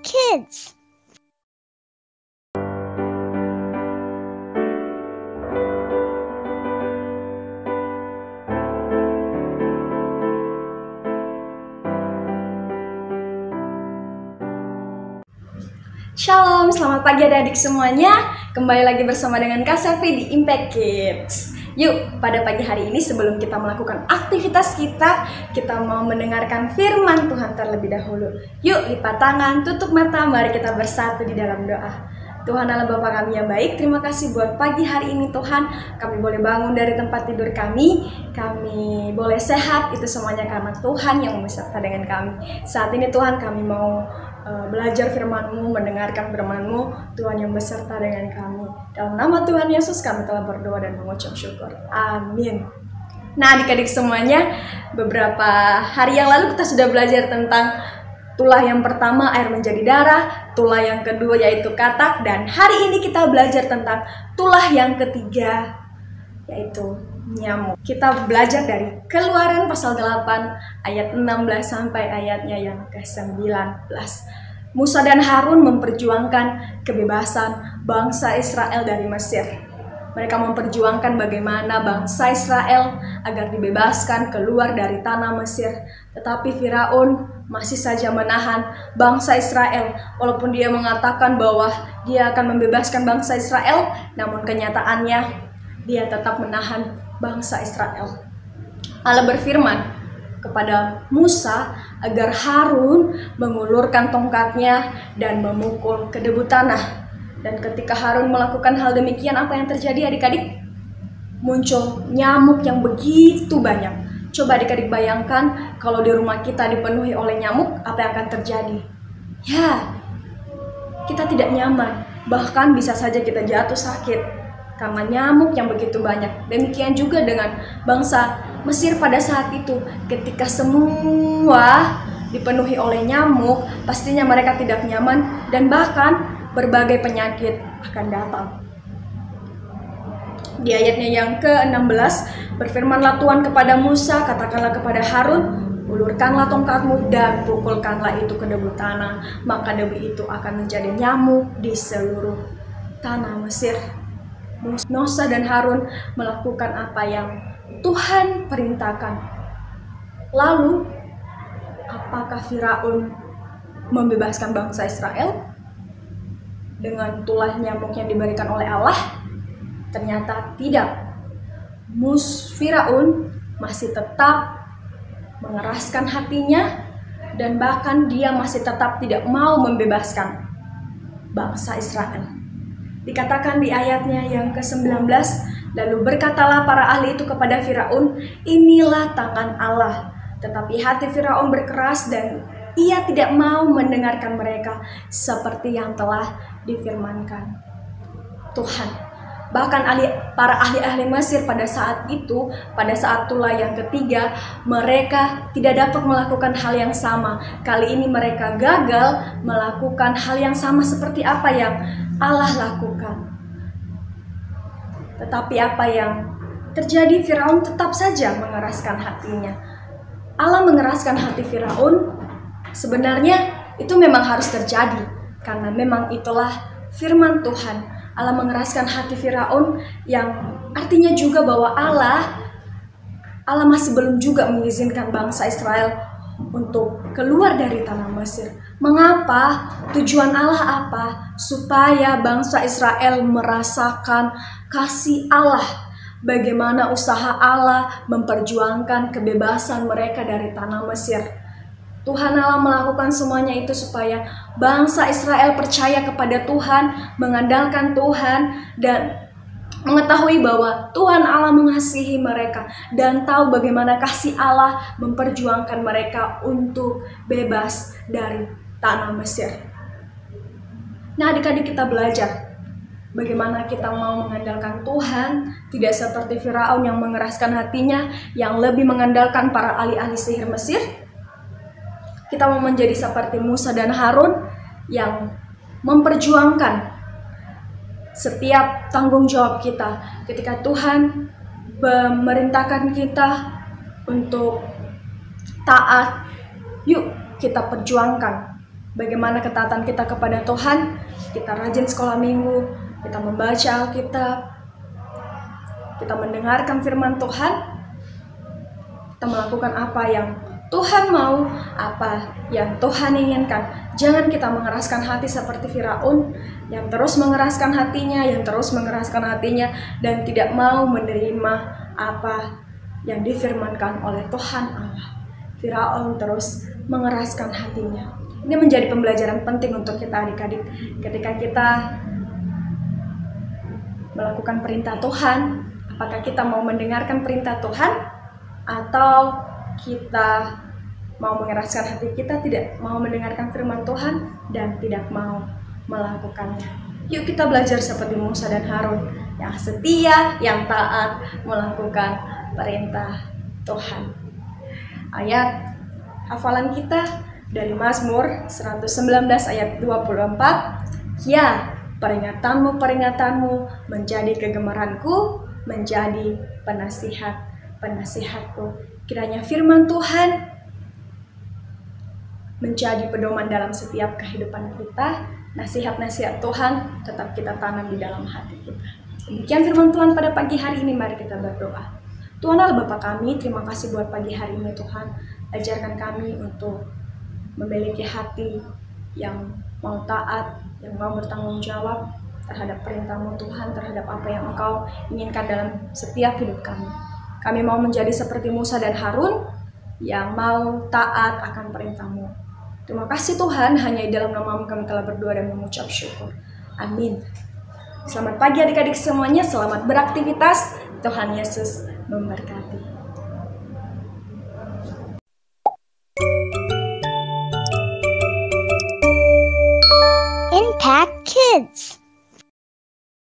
Kids. Shalom, selamat pagi adik-adik semuanya. Kembali lagi bersama dengan Kak Selfie di Impact Kids. Yuk, pada pagi hari ini sebelum kita melakukan aktivitas kita mau mendengarkan firman Tuhan terlebih dahulu. Yuk, lipat tangan, tutup mata, mari kita bersatu di dalam doa. Tuhan Allah Bapa kami yang baik, terima kasih buat pagi hari ini Tuhan. Kami boleh bangun dari tempat tidur kami boleh sehat, itu semuanya karena Tuhan yang beserta dengan kami. Saat ini Tuhan kami mau belajar firman-Mu, mendengarkan firman-Mu, Tuhan yang beserta dengan kami. Dalam nama Tuhan Yesus kami telah berdoa dan mengucap syukur. Amin. Nah adik-adik semuanya, beberapa hari yang lalu kita sudah belajar tentang tulah yang pertama air menjadi darah, tulah yang kedua yaitu katak, dan hari ini kita belajar tentang tulah yang ketiga yaitu nyamuk. Kita belajar dari Keluaran pasal 8 ayat 16 sampai ayatnya yang ke-19. Musa dan Harun memperjuangkan kebebasan bangsa Israel dari Mesir. Mereka memperjuangkan bagaimana bangsa Israel agar dibebaskan keluar dari tanah Mesir. Tetapi Firaun masih saja menahan bangsa Israel. Walaupun dia mengatakan bahwa dia akan membebaskan bangsa Israel, namun kenyataannya dia tetap menahan bangsa Israel. Allah berfirman kepada Musa agar Harun mengulurkan tongkatnya dan memukul ke debu tanah. Dan ketika Harun melakukan hal demikian, apa yang terjadi adik-adik? Muncul nyamuk yang begitu banyak. Coba adik-adik bayangkan kalau di rumah kita dipenuhi oleh nyamuk, apa yang akan terjadi? Ya, kita tidak nyaman. Bahkan bisa saja kita jatuh sakit karena nyamuk yang begitu banyak. Demikian juga dengan bangsa Mesir pada saat itu. Ketika semua dipenuhi oleh nyamuk, pastinya mereka tidak nyaman dan bahkan berbagai penyakit akan datang. Di ayatnya yang ke-16, berfirmanlah Tuhan kepada Musa, katakanlah kepada Harun, ulurkanlah tongkatmu dan pukulkanlah itu ke debu tanah, maka debu itu akan menjadi nyamuk di seluruh tanah Mesir. Musa dan Harun melakukan apa yang Tuhan perintahkan. Lalu, apakah Firaun membebaskan bangsa Israel dengan tulah nyamuk yang diberikan oleh Allah? Ternyata tidak. Firaun masih tetap mengeraskan hatinya dan bahkan dia masih tetap tidak mau membebaskan bangsa Israel. Dikatakan di ayatnya yang ke-19, lalu berkatalah para ahli itu kepada Firaun, inilah tangan Allah. Tetapi hati Firaun berkeras dan ia tidak mau mendengarkan mereka seperti yang telah difirmankan Tuhan. Bahkan para ahli-ahli Mesir pada saat itu, pada saat tulah yang ketiga, mereka tidak dapat melakukan hal yang sama. Kali ini mereka gagal melakukan hal yang sama seperti apa yang Allah lakukan. Tetapi apa yang terjadi? Firaun tetap saja mengeraskan hatinya. Allah mengeraskan hati Firaun. Sebenarnya itu memang harus terjadi karena memang itulah firman Tuhan. Allah mengeraskan hati Firaun yang artinya juga bahwa Allah masih belum juga mengizinkan bangsa Israel untuk keluar dari tanah Mesir. Mengapa? Tujuan Allah apa? Supaya bangsa Israel merasakan kasih Allah. Bagaimana usaha Allah memperjuangkan kebebasan mereka dari tanah Mesir. Tuhan Allah melakukan semuanya itu supaya bangsa Israel percaya kepada Tuhan, mengandalkan Tuhan, dan mengetahui bahwa Tuhan Allah mengasihi mereka dan tahu bagaimana kasih Allah memperjuangkan mereka untuk bebas dari tanah Mesir. Nah adik-adik, kita belajar bagaimana kita mau mengandalkan Tuhan, tidak seperti Firaun yang mengeraskan hatinya, yang lebih mengandalkan para ahli-ahli sihir Mesir. Kita mau menjadi seperti Musa dan Harun yang memperjuangkan setiap tanggung jawab kita. Ketika Tuhan memerintahkan kita untuk taat, yuk kita perjuangkan bagaimana ketaatan kita kepada Tuhan. Kita rajin sekolah minggu, kita membaca Alkitab, kita mendengarkan firman Tuhan, kita melakukan apa yang Tuhan mau, apa yang Tuhan inginkan. Jangan kita mengeraskan hati seperti Firaun yang terus mengeraskan hatinya, dan tidak mau menerima apa yang difirmankan oleh Tuhan Allah. Firaun terus mengeraskan hatinya. Ini menjadi pembelajaran penting untuk kita adik-adik. Ketika kita melakukan perintah Tuhan, apakah kita mau mendengarkan perintah Tuhan atau kita mau mengeraskan hati kita, tidak mau mendengarkan firman Tuhan dan tidak mau melakukannya. Yuk kita belajar seperti Musa dan Harun yang setia, yang taat melakukan perintah Tuhan. Ayat hafalan kita dari Mazmur 119 ayat 24. Ya, peringatanmu menjadi kegemaranku, menjadi penasihatku. Kiranya firman Tuhan menjadi pedoman dalam setiap kehidupan kita. Nasihat-nasihat Tuhan tetap kita tanam di dalam hati kita. Demikian firman Tuhan pada pagi hari ini, mari kita berdoa. Tuhan Allah Bapa kami, terima kasih buat pagi hari ini Tuhan. Ajarkan kami untuk memiliki hati yang mau taat, yang mau bertanggung jawab terhadap perintah-Mu Tuhan, terhadap apa yang Engkau inginkan dalam setiap hidup kami. Kami mau menjadi seperti Musa dan Harun yang mau taat akan perintah-Mu. Terima kasih Tuhan, hanya di dalam nama-Mu kami telah berdoa dan mengucap syukur. Amin. Selamat pagi adik-adik semuanya, selamat beraktivitas. Tuhan Yesus memberkati. Impact Kids.